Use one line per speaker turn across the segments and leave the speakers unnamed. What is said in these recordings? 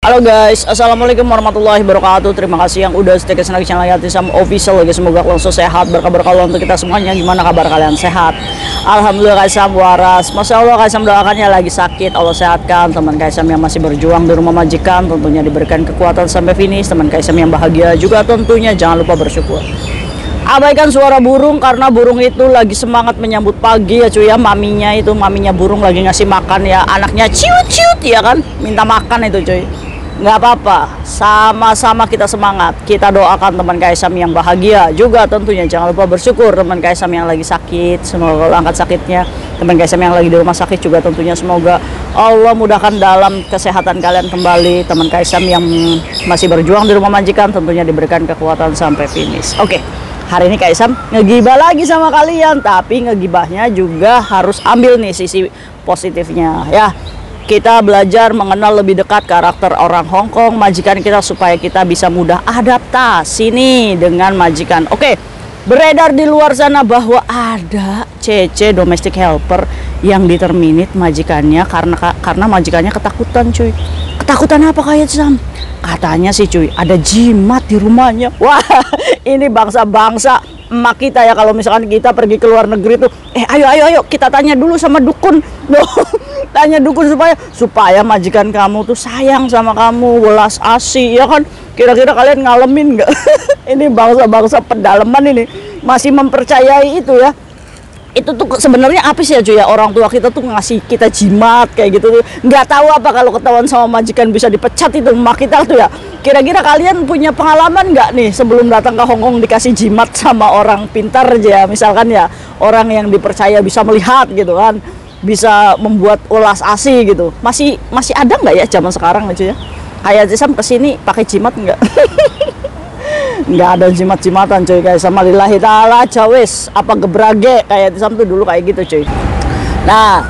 Halo guys, assalamualaikum warahmatullahi wabarakatuh. Terima kasih yang udah setia kesana channel Yatisam Official guys. Semoga kalian sehat, berkah untuk kita semuanya. Gimana kabar kalian? Sehat? Alhamdulillah Kaisam waras. Masya Allah Kaisam doakannya lagi sakit, Allah sehatkan. Teman Kaisam yang masih berjuang di rumah majikan tentunya diberikan kekuatan sampai finish. Teman Kaisam yang bahagia juga tentunya jangan lupa bersyukur. Abaikan suara burung karena burung itu lagi semangat menyambut pagi ya cuy ya. Maminya burung lagi ngasih makan ya anaknya, ciut-ciut ya kan, minta makan itu cuy. Nggak apa-apa, sama-sama kita semangat. Kita doakan teman Kaisam yang bahagia juga tentunya. Jangan lupa bersyukur teman Kaisam yang lagi sakit, semoga Allah angkat sakitnya. Teman Kaisam yang lagi di rumah sakit juga tentunya semoga Allah mudahkan dalam kesehatan kalian kembali. Teman Kaisam yang masih berjuang di rumah majikan tentunya diberikan kekuatan sampai finish. Oke, hari ini Kaisam ngegibah lagi sama kalian, tapi ngegibahnya juga harus ambil nih sisi positifnya ya. Kita belajar mengenal lebih dekat karakter orang Hong Kong, majikan kita, supaya kita bisa mudah adaptasi nih dengan majikan. Oke, beredar di luar sana bahwa ada CC domestic helper yang diterminate majikannya karena majikannya ketakutan cuy. Ketakutan apa kayak Sam? Katanya sih cuy, ada jimat di rumahnya. Wah, ini bangsa-bangsa emak kita ya, kalau misalkan kita pergi ke luar negeri tuh, ayo kita tanya dulu sama dukun. Tanya dukun supaya majikan kamu tuh sayang sama kamu, welas asih ya kan. Kira-kira kalian ngalamin nggak? Ini bangsa-bangsa pedalaman ini masih mempercayai itu ya. Itu tuh sebenarnya apa sih ya cuy ya, orang tua kita tuh ngasih kita jimat kayak gitu tuh. Nggak tahu apa kalau ketahuan sama majikan bisa dipecat itu emak kita tuh ya. Kira-kira kalian punya pengalaman nggak nih sebelum datang ke Hong Kong dikasih jimat sama orang pintar aja, misalkan ya, orang yang dipercaya bisa melihat gitu kan, bisa membuat ulas asih gitu. Masih ada nggak ya zaman sekarang aja ya? Kayak Jisam kesini pakai jimat nggak? Nggak ada jimat-jimatan cuy, kayak sama lillahi ta'ala jawes apa gebrage kayak Jisam tuh dulu kayak gitu cuy. Nah,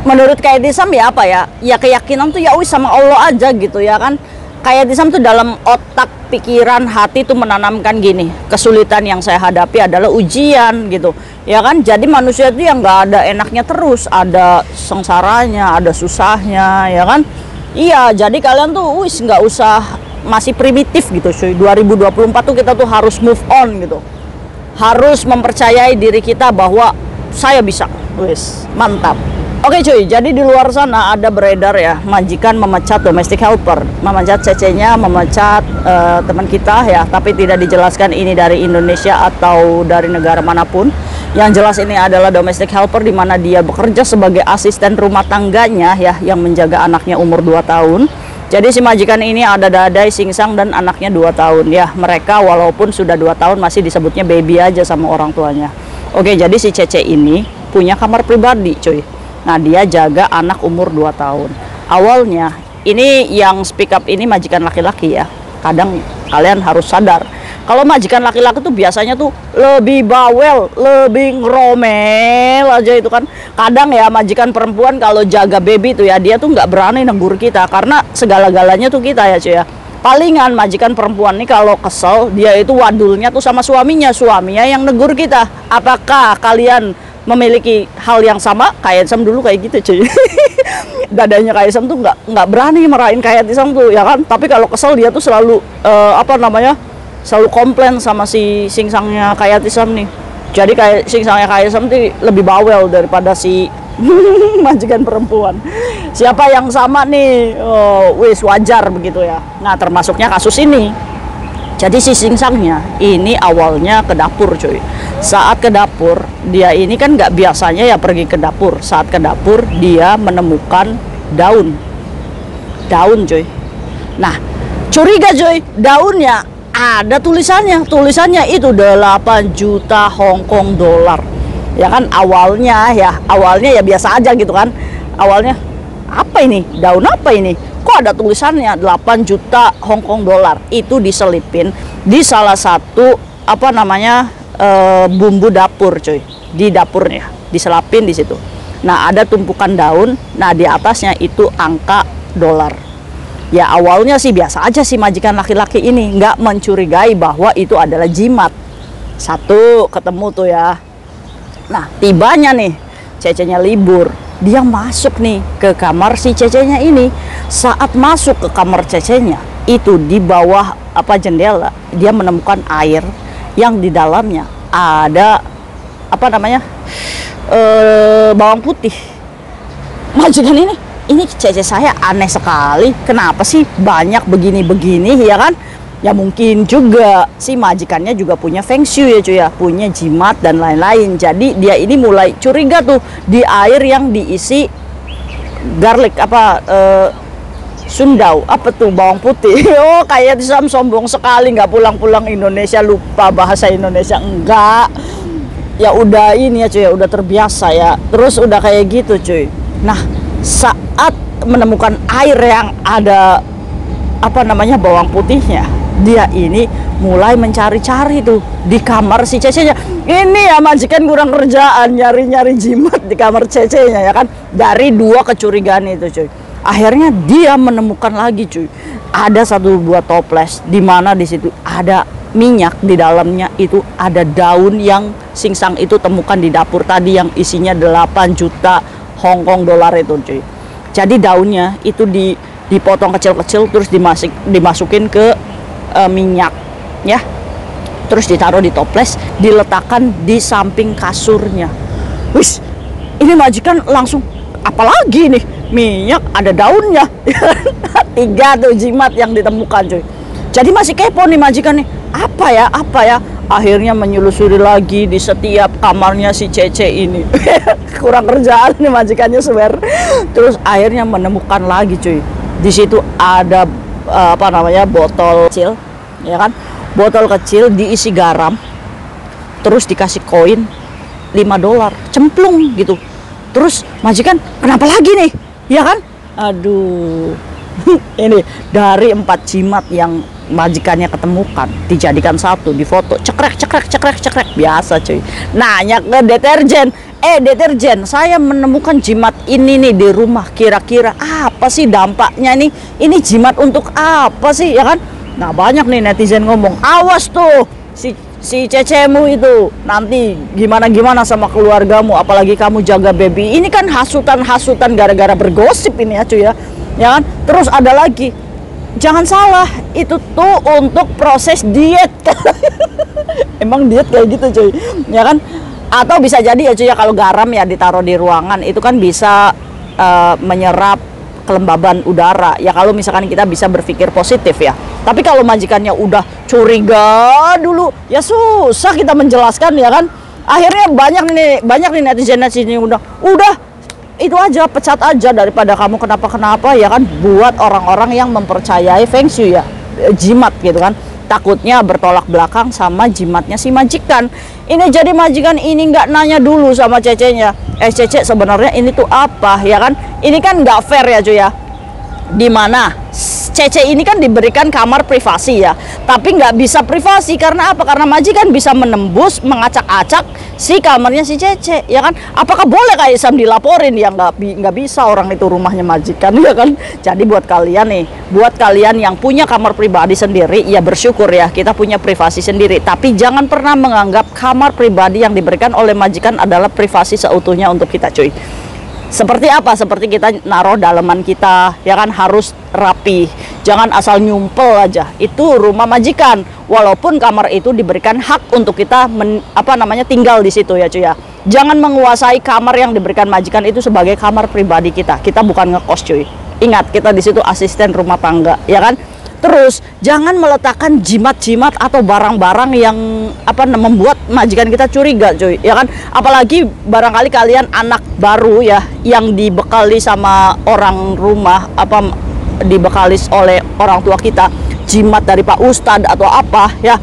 menurut kayak Jisam ya apa ya? Ya keyakinan tuh ya wis sama Allah aja gitu ya kan. Kayak Jisam tuh dalam otak, pikiran, hati tuh menanamkan gini, kesulitan yang saya hadapi adalah ujian gitu ya kan. Jadi manusia itu yang nggak ada enaknya terus, ada sengsaranya, ada susahnya ya kan. Iya, jadi kalian tuh wis nggak usah masih primitif gitu cuy. 2024 tuh kita tuh harus move on gitu, harus mempercayai diri kita bahwa saya bisa. Wis mantap. Oke cuy, jadi di luar sana ada beredar ya, majikan memecat domestic helper, memecat CC-nya, memecat teman kita ya, tapi tidak dijelaskan ini dari Indonesia atau dari negara manapun. Yang jelas ini adalah domestic helper, di mana dia bekerja sebagai asisten rumah tangganya ya, yang menjaga anaknya umur 2 tahun. Jadi si majikan ini ada dadai, singsang, dan anaknya 2 tahun ya. Mereka walaupun sudah 2 tahun masih disebutnya baby aja sama orang tuanya. Oke, jadi si CC ini punya kamar pribadi cuy. Nah, dia jaga anak umur 2 tahun. Awalnya, ini yang speak up ini majikan laki-laki ya. Kadang kalian harus sadar, kalau majikan laki-laki tuh biasanya tuh lebih bawel, lebih ngeromel aja itu kan. Kadang ya majikan perempuan kalau jaga baby tuh ya, dia tuh nggak berani negur kita, karena segala-galanya tuh kita ya cuy ya. Palingan majikan perempuan nih kalau kesel, dia itu wadulnya tuh sama suaminya yang negur kita. Apakah kalian memiliki hal yang sama? Kayak Sam dulu kayak gitu cuy. Dadanya kayak Sam tuh nggak berani marahin kayak Sam tuh ya kan, tapi kalau kesel dia tuh selalu selalu komplain sama si singsangnya kayak Sam nih. Jadi kayak singsangnya kayak Sam tuh lebih bawel daripada si majikan perempuan. Siapa yang sama nih? Oh, wis wajar begitu ya. Nah, termasuknya kasus ini. Jadi si singsangnya ini awalnya ke dapur cuy. Saat ke dapur, dia ini kan nggak biasanya ya pergi ke dapur. Saat ke dapur, dia menemukan daun cuy. Nah, curiga cuy, daunnya ada tulisannya itu 8 juta Hong Kong dolar. Ya kan, awalnya ya biasa aja gitu kan. Awalnya apa ini? Daun apa ini? Kok ada tulisannya 8 juta Hong Kong dolar? Itu diselipin di salah satu bumbu dapur cuy. Di dapurnya diselapin di situ. Nah, ada tumpukan daun. Nah, di atasnya itu angka dolar. Ya awalnya sih biasa aja sih majikan laki-laki ini, nggak mencurigai bahwa itu adalah jimat. Satu ketemu tuh ya. Nah, tibanya nih, CC-nya libur. dia masuk nih ke kamar si Cece-nya ini. Saat masuk ke kamar Cece-nya itu, di bawah apa jendela, dia menemukan air yang di dalamnya ada apa namanya, bawang putih. Majikan ini Cece saya aneh sekali, kenapa sih banyak begini-begini, ya kan? Ya mungkin juga si majikannya juga punya feng shui ya cuy ya, punya jimat dan lain-lain. Jadi dia ini mulai curiga tuh di air yang diisi garlic apa, sundau apa tuh, bawang putih. Oh kayak Tisam sombong sekali, nggak pulang-pulang Indonesia, lupa bahasa Indonesia. Enggak, ya udah ini ya cuy ya, udah terbiasa ya, terus udah kayak gitu cuy. Nah saat menemukan air yang ada apa namanya bawang putihnya, dia ini mulai mencari-cari tuh di kamar si Cece-nya. Ini ya majikan kurang kerjaan, nyari-nyari jimat di kamar Cece-nya ya kan. Dari dua kecurigaan itu cuy, akhirnya dia menemukan lagi cuy, ada satu buah toples di mana di situ ada minyak, di dalamnya itu ada daun yang Singsang itu temukan di dapur tadi yang isinya 8 juta Hong Kong dolar itu cuy. Jadi daunnya itu dipotong kecil-kecil, terus dimasukin ke minyak ya, terus ditaruh di toples, diletakkan di samping kasurnya. Wis, ini majikan langsung, apalagi nih, minyak ada daunnya. 3 tuh jimat yang ditemukan cuy. Jadi masih kepo nih majikan nih, apa ya, akhirnya menyelusuri lagi di setiap kamarnya si Cece ini. Kurang kerjaan nih majikannya swear. Terus akhirnya menemukan lagi cuy, di situ ada apa namanya botol kecil ya kan, botol kecil diisi garam, terus dikasih koin 5 dolar cemplung gitu. Terus majikan, kenapa lagi nih ya kan, aduh. Ini dari 4 jimat yang majikannya ketemukan dijadikan satu, difoto, cekrek biasa cuy. Nanya ke deterjen, deterjen, saya menemukan jimat ini nih di rumah, kira-kira apa sih dampaknya nih, ini jimat untuk apa sih ya kan. Nah banyak nih netizen ngomong, awas tuh si Cecemu itu nanti gimana sama keluargamu, apalagi kamu jaga baby. Ini kan hasutan gara-gara bergosip ini ya cuy ya kan. Terus ada lagi, jangan salah, itu tuh untuk proses diet. Emang diet kayak gitu cuy ya kan. Atau bisa jadi ya cuy ya, kalau garam ya ditaruh di ruangan itu kan bisa menyerap kelembaban udara ya, kalau misalkan kita bisa berpikir positif ya. Tapi kalau majikannya udah curiga dulu ya susah kita menjelaskan ya kan. Akhirnya banyak nih netizen udah itu aja, pecat aja daripada kamu kenapa-kenapa ya kan, buat orang-orang yang mempercayai feng shui ya, jimat gitu kan. Takutnya bertolak belakang sama jimatnya si majikan. Ini jadi majikan ini nggak nanya dulu sama Cecenya, Cece sebenarnya ini tuh apa ya kan. Ini kan nggak fair ya cuy ya, dimana Cece ini kan diberikan kamar privasi ya, tapi nggak bisa privasi karena apa? Karena majikan bisa menembus, mengacak-acak si kamarnya si Cece ya kan. Apakah boleh kayak Sam dilaporin? Ya nggak bisa, orang itu rumahnya majikan ya kan. Jadi buat kalian yang punya kamar pribadi sendiri ya bersyukur ya, kita punya privasi sendiri. Tapi jangan pernah menganggap kamar pribadi yang diberikan oleh majikan adalah privasi seutuhnya untuk kita cuy. Seperti apa? Seperti kita naruh daleman kita ya kan, harus rapi, jangan asal nyumpel aja. Itu rumah majikan, walaupun kamar itu diberikan hak untuk kita tinggal di situ ya cuy ya. Jangan menguasai kamar yang diberikan majikan itu sebagai kamar pribadi kita. Kita bukan ngekos cuy. Ingat, kita di situ asisten rumah tangga ya kan. Terus jangan meletakkan jimat-jimat atau barang-barang yang membuat majikan kita curiga cuy ya kan. Apalagi barangkali kalian anak baru ya, yang dibekali sama orang rumah, dibekali oleh orang tua kita jimat dari Pak Ustadz atau apa ya,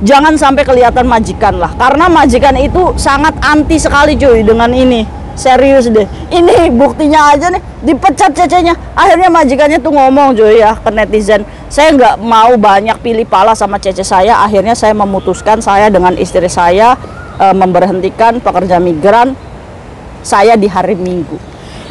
jangan sampai kelihatan majikan lah, karena majikan itu sangat anti sekali cuy dengan ini. Serius deh, ini buktinya aja nih, dipecat Cecenya. Akhirnya majikannya tuh ngomong cuy ya ke netizen, saya nggak mau banyak pilih pala sama Cece saya. Akhirnya saya memutuskan, saya dengan istri saya memberhentikan pekerja migran saya di hari Minggu.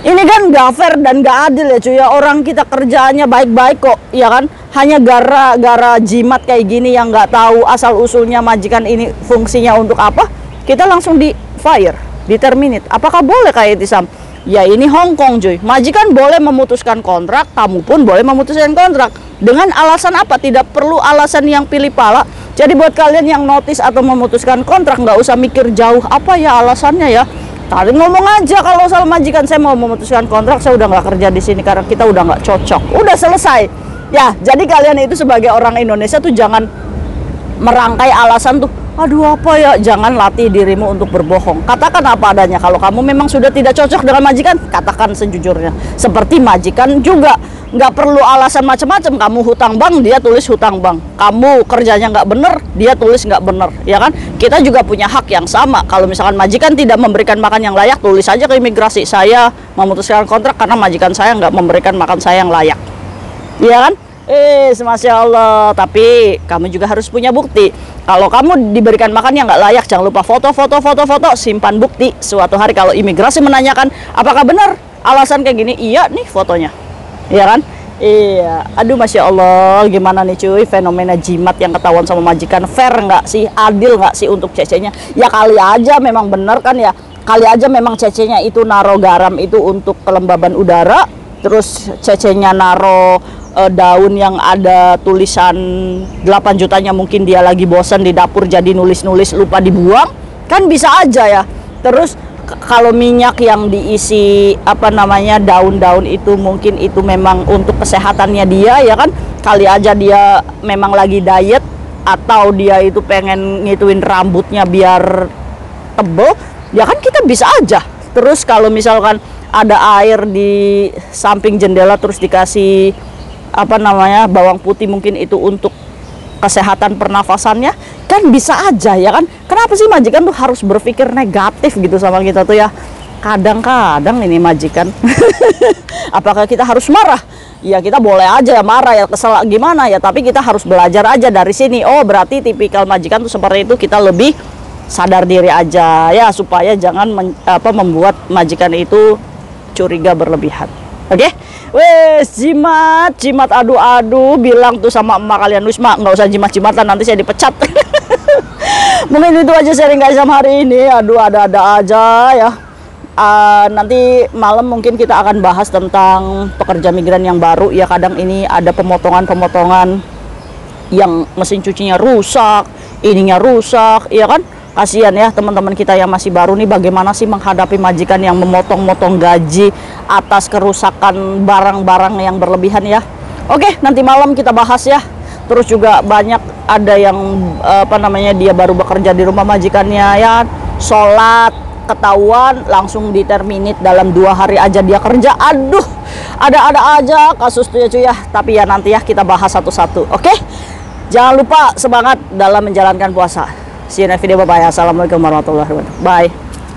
Ini kan nggak fair dan nggak adil ya cuy ya. Orang kita kerjaannya baik-baik kok ya kan, hanya gara-gara jimat kayak gini yang nggak tahu asal usulnya majikan ini fungsinya untuk apa, kita langsung di fire, di terminate. Apakah boleh kayak itu Sam? Ya ini Hong Kong cuy. Majikan boleh memutuskan kontrak, kamu pun boleh memutuskan kontrak. Dengan alasan apa? Tidak perlu alasan yang pilih pala. Jadi buat kalian yang notice atau memutuskan kontrak, nggak usah mikir jauh apa ya alasannya ya. Tadi ngomong aja kalau sama majikan, saya mau memutuskan kontrak, saya udah nggak kerja di sini karena kita udah nggak cocok. Udah selesai. Ya, jadi kalian itu sebagai orang Indonesia tuh jangan merangkai alasan tuh, aduh apa ya, jangan latih dirimu untuk berbohong. Katakan apa adanya. Kalau kamu memang sudah tidak cocok dengan majikan, katakan sejujurnya. Seperti majikan juga, nggak perlu alasan macam-macam. Kamu hutang bank, dia tulis hutang bank. Kamu kerjanya nggak bener, dia tulis nggak bener, ya kan? Kita juga punya hak yang sama. Kalau misalkan majikan tidak memberikan makan yang layak, tulis aja ke imigrasi, saya memutuskan kontrak karena majikan saya nggak memberikan makan saya yang layak, ya kan? Masya Allah. Tapi kamu juga harus punya bukti. Kalau kamu diberikan makan yang nggak layak, jangan lupa foto, simpan bukti. Suatu hari kalau imigrasi menanyakan apakah benar alasan kayak gini, iya nih fotonya, iya kan? Iya. Aduh, Masya Allah, gimana nih cuy fenomena jimat yang ketahuan sama majikan. Fair nggak sih, adil nggak sih untuk cecenya? Ya kali aja memang benar kan ya, kali aja memang cecenya itu naro garam itu untuk kelembaban udara, terus cecenya naro daun yang ada tulisan 8 jutanya, mungkin dia lagi bosan di dapur jadi nulis-nulis lupa dibuang, kan bisa aja ya. Terus kalau minyak yang diisi apa namanya daun-daun itu, mungkin itu memang untuk kesehatannya dia, ya kan? Kali aja dia memang lagi diet, atau dia itu pengen ngituin rambutnya biar tebel, ya kan, kita bisa aja. Terus kalau misalkan ada air di samping jendela terus dikasih apa namanya bawang putih, mungkin itu untuk kesehatan pernafasannya, kan bisa aja, ya kan? Kenapa sih majikan tuh harus berpikir negatif gitu sama kita tuh ya? Kadang-kadang ini majikan apakah kita harus marah? Ya kita boleh aja ya marah ya, kesel gimana ya, tapi kita harus belajar aja dari sini. Oh berarti tipikal majikan tuh seperti itu, kita lebih sadar diri aja ya, supaya jangan membuat majikan itu curiga berlebihan. Oke, wes jimat, adu-adu, bilang tuh sama emak kalian, Wisma nggak usah jimat-jimatan, nanti saya dipecat. Mungkin itu aja sharing guys sama hari ini. Aduh, ada-ada aja ya. Nanti malam mungkin kita akan bahas tentang pekerja migran yang baru ya. Kadang ini ada pemotongan yang mesin cucinya rusak, ininya rusak, ya kan? Kasihan ya teman-teman kita yang masih baru nih, bagaimana sih menghadapi majikan yang memotong-motong gaji atas kerusakan barang-barang yang berlebihan ya. Oke, nanti malam kita bahas ya. Terus juga banyak ada yang apa namanya dia baru bekerja di rumah majikannya ya, sholat ketahuan langsung diterminate dalam 2 hari aja dia kerja. Aduh, ada-ada aja kasus tuh ya cuy ya. Tapi ya nanti ya kita bahas satu-satu. Oke, jangan lupa semangat dalam menjalankan puasa. See you next video, bye bye. Assalamualaikum warahmatullahi wabarakatuh. Bye.